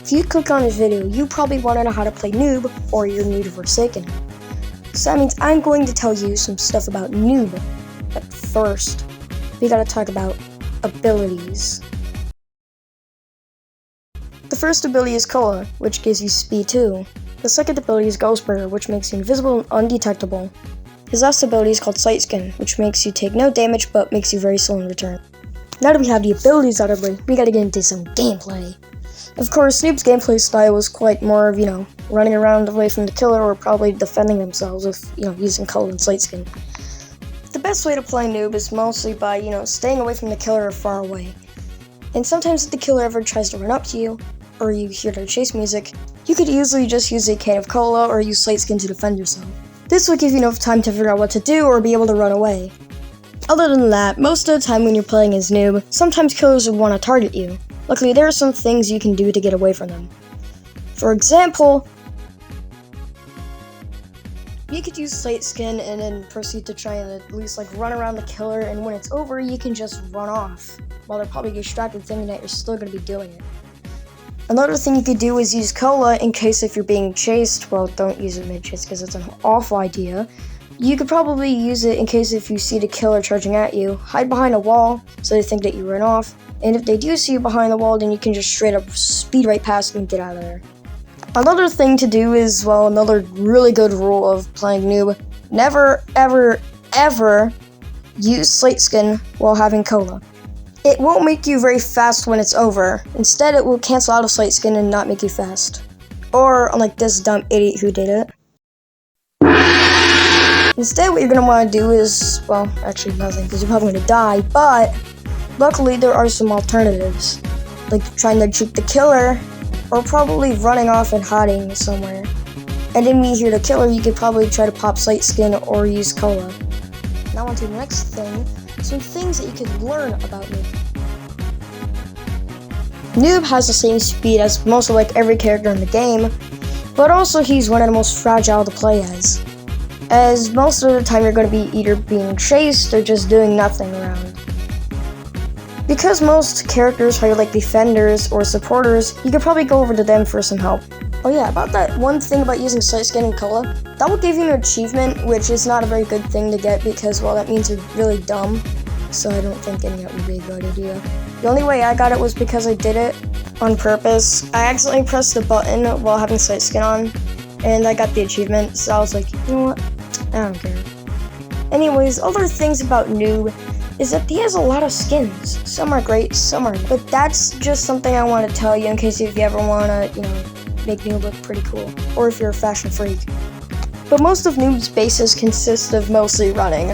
If you click on this video, you probably want to know how to play noob, or you're new to Forsaken. So that means I'm going to tell you some stuff about noob. But first, we gotta talk about abilities. The first ability is Cola, which gives you speed 2. The second ability is Ghostburger, which makes you invisible and undetectable. His last ability is called Sight Skin, which makes you take no damage but makes you very slow in return. Now that we have the abilities out of the way, we gotta get into some gameplay. Of course, Noob's gameplay style was quite more of, running around away from the killer or probably defending themselves with, using Cola and Sight Skin. The best way to play Noob is mostly by, staying away from the killer or far away. And sometimes if the killer ever tries to run up to you, or you hear their chase music, you could easily just use a can of Cola or use Sight Skin to defend yourself. This will give you enough time to figure out what to do or be able to run away. Other than that, most of the time when you're playing as Noob, sometimes killers would want to target you. Luckily, there are some things you can do to get away from them. For example, you could use Sight Skin and then proceed to try and at least run around the killer, and when it's over, you can just run off, while they're probably distracted thinking that you're still going to be doing it. Another thing you could do is use Cola in case if you're being chased. Well, don't use it mid-chase because it's an awful idea. You could probably use it in case if you see the killer charging at you. Hide behind a wall so they think that you ran off. And if they do see you behind the wall, then you can just straight up speed right past them and get out of there. Another thing to do is, another really good rule of playing Noob. Never, ever, ever use Sight Skin while having Cola. It won't make you very fast when it's over. Instead, it will cancel out of Sight Skin and not make you fast. Or, unlike this dumb idiot who did it. Instead, what you're going to want to do is, actually nothing, because you're probably going to die, but luckily there are some alternatives. Like trying to juke the killer, or probably running off and hiding somewhere. And then when you hear the killer, you could probably try to pop Sight Skin or use Cola. Now on to the next thing, some things that you could learn about Noob. Noob has the same speed as most of every character in the game, but also he's one of the most fragile to play as most of the time you're going to be either being chased or just doing nothing around. Because most characters are defenders or supporters, you could probably go over to them for some help. Oh yeah, about that one thing about using Sight Skin and Cola, that will give you an achievement, which is not a very good thing to get because, that means you're really dumb. So I don't think getting it would be a good idea. The only way I got it was because I did it on purpose. I accidentally pressed the button while having Sight Skin on, and I got the achievement, so I was like, you know what, I don't care. Anyways, other things about Noob is that he has a lot of skins. Some are great, some aren't. But that's just something I want to tell you in case if you ever want to, make Noob look pretty cool. Or if you're a fashion freak. But most of Noob's bases consist of mostly running.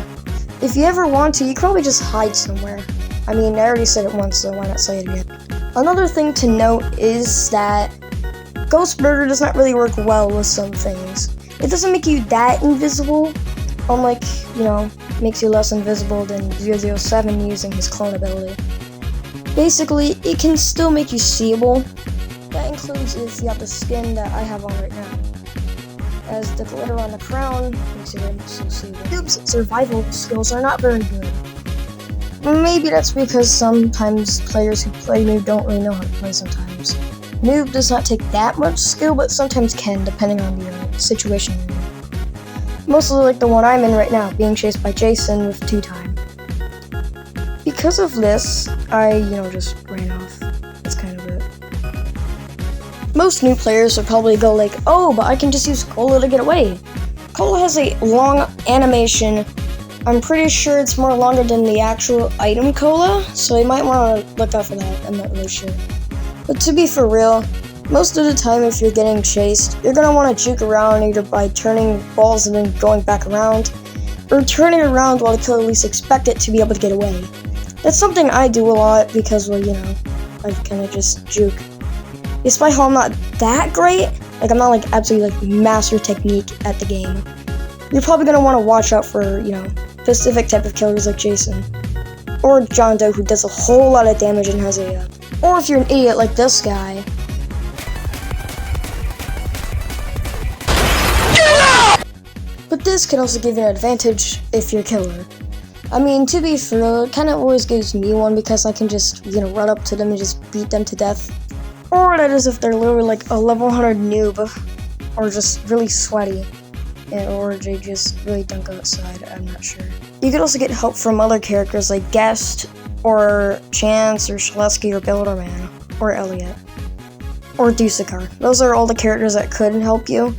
If you ever want to, you can probably just hide somewhere. I already said it once, so why not say it again? Another thing to note is that Ghostburger does not really work well with some things. It doesn't make you that invisible, unlike, makes you less invisible than 007 using his clone ability. Basically, it can still make you seeable. That includes if you have the skin that I have on right now, as the glitter on the crown makes it very much so seeable. Noob's survival skills are not very good. Maybe that's because sometimes players who play Noob don't really know how to play sometimes. Noob does not take that much skill, but sometimes can, depending on the situation you're in. Mostly the one I'm in right now, being chased by Jason with 2-time. Because of this, I, just ran off. That's kind of it. Most new players would probably go oh, but I can just use Cola to get away. Cola has a long animation. I'm pretty sure it's more longer than the actual item Cola, so you might want to look out for that. I'm not really sure. But to be for real, most of the time if you're getting chased, you're going to want to juke around either by turning balls and then going back around, or turning around while the killer least expect it to be able to get away. That's something I do a lot because, I kind of just juke. Despite how I'm not that great, I'm not absolutely master technique at the game, you're probably going to want to watch out for, specific type of killers like Jason. Or John Doe, who does a whole lot of damage and has a, or if you're an idiot like this guy. But this can also give you an advantage if you're a killer. To be fair, it kind of always gives me one because I can just, run up to them and just beat them to death. Or that is if they're literally like a level 100 noob, or just really sweaty, or they just really don't go outside, I'm not sure. You could also get help from other characters like Guest, or Chance, or Shalesky, or Builderman, or Elliot, or Dusakar. Those are all the characters that could help you.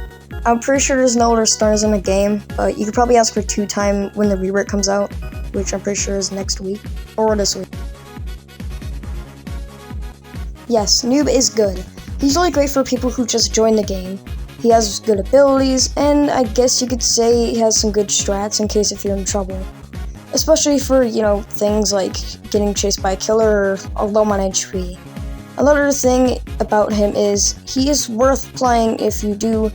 I'm pretty sure there's no other stars in the game, but you could probably ask for 2-time when the rework comes out, which I'm pretty sure is next week, or this week. Yes, Noob is good. He's really great for people who just join the game. He has good abilities, and I guess you could say he has some good strats in case if you're in trouble. Especially for, things like getting chased by a killer or low on HP. Another thing about him is he is worth playing if you do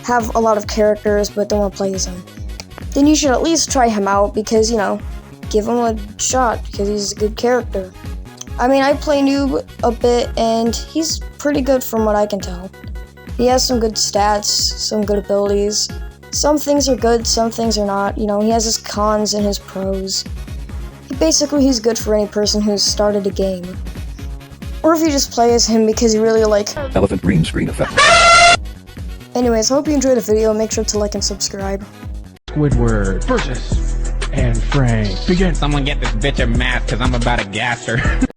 have a lot of characters but don't want to play as him. Then you should at least try him out because, give him a shot because he's a good character. I mean, I play Noob a bit, and he's pretty good from what I can tell. He has some good stats, some good abilities. Some things are good, some things are not. He has his cons and his pros. Basically, he's good for any person who's started a game. Or if you just play as him because you really like elephant green screen effect. Anyways, I hope you enjoyed the video. Make sure to like and subscribe. Squidward versus and Frank. Begin. Someone get this bitch a mask, cause I'm about to gas her.